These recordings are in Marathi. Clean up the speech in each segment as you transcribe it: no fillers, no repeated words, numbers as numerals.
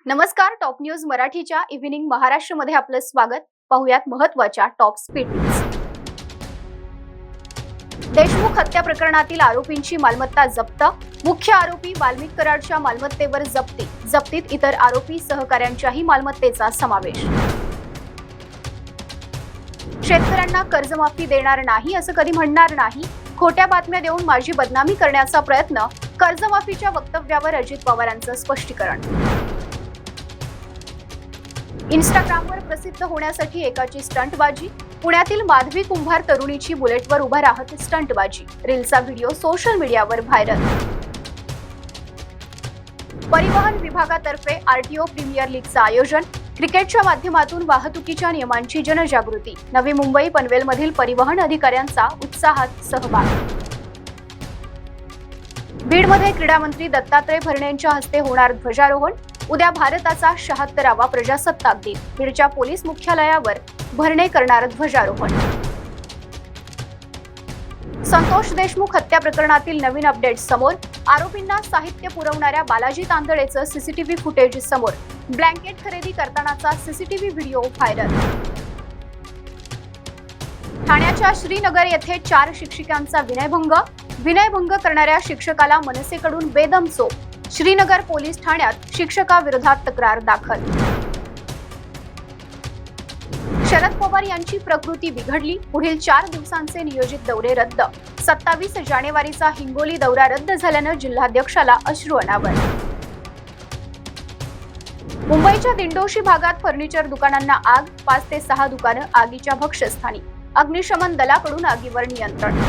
नमस्कार. टॉप न्यूज मराठीच्या इव्हिनिंग महाराष्ट्रमध्ये आपलं स्वागत. पाहुयात महत्त्वाच्या टॉप स्पीड न्यूज. देशमुख हत्या प्रकरणातील आरोपींची मालमत्ता जप्त. मुख्य आरोपी वाल्मिक कराडच्या मालमत्तेवर जप्ती. जप्तीत इतर आरोपी सहकाऱ्यांच्याही मालमत्तेचा समावेश. शेतकऱ्यांना कर्जमाफी देणार नाही असं कधी म्हणणार नाही. खोट्या बातम्या देऊन माझी बदनामी करण्याचा प्रयत्न. कर्जमाफीच्या वक्तव्यावर अजित पवारांचं स्पष्टीकरण. इंस्टाग्रामवर प्रसिद्ध होण्यासाठी एकाची स्टंटबाजी. पुण्यातील माधवी कुंभार तरुणीची बुलेटवर उभा राहत स्टंटबाजी. रीलचा व्हिडिओ सोशल मीडियावर व्हायरल. परिवहन विभागातर्फे आरटीओ प्रीमियर लीगचं आयोजन. क्रिकेटच्या माध्यमातून वाहतुकीच्या नियमांची जनजागृती. नवी मुंबई पनवेलमधील परिवहन अधिकाऱ्यांचा उत्साहात सहभाग. बीडमध्ये क्रीडा मंत्री दत्तात्रय भरणे यांच्या हस्ते होणार ध्वजारोहण. उद्या भारताचा 76वा प्रजासत्ताक दिन. बीडच्या पोलीस मुख्यालयावर भरणे करणार ध्वजारोहण. संतोष देशमुख हत्या प्रकरणातील नवीन अपडेट समोर. आरोपींना साहित्य पुरवणाऱ्या बालाजी तांदळेचं सीसीटीव्ही फुटेज समोर. ब्लँकेट खरेदी करतानाचा सीसीटीव्ही व्हिडिओ व्हायरल. ठाण्याच्या श्रीनगर येथे 4 शिक्षकांचा विनयभंग करणाऱ्या शिक्षकाला मनसेकडून बेदम चोप. श्रीनगर पोलीस ठाण्यात शिक्षकाविरोधात तक्रार दाखल. शरद पवार यांची प्रकृती बिघडली. पुढील 4 दिवसांचे नियोजित दौरे रद्द. 27 जानेवारीचा हिंगोली दौरा रद्द झाल्यानं जिल्हाध्यक्षाला अश्रू अनावर. मुंबईच्या दिंडोशी भागात फर्निचर दुकानांना आग. 5 ते 6 दुकानं आगीच्या भक्ष्यस्थानी. अग्निशमन दलाकडून आगीवर नियंत्रण.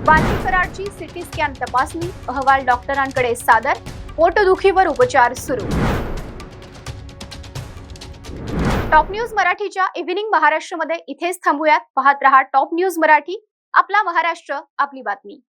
वाल्मिक कराडची सिटी स्कॅन तपासणी. अहवाल डॉक्टरांकडे सादर. पोटदुखीवर उपचार सुरू. टॉप न्यूज मराठीच्या इव्हिनिंग महाराष्ट्रमध्ये इथेच थांबूयात. पाहत रहा टॉप न्यूज मराठी. आपला महाराष्ट्र, आपली बातमी.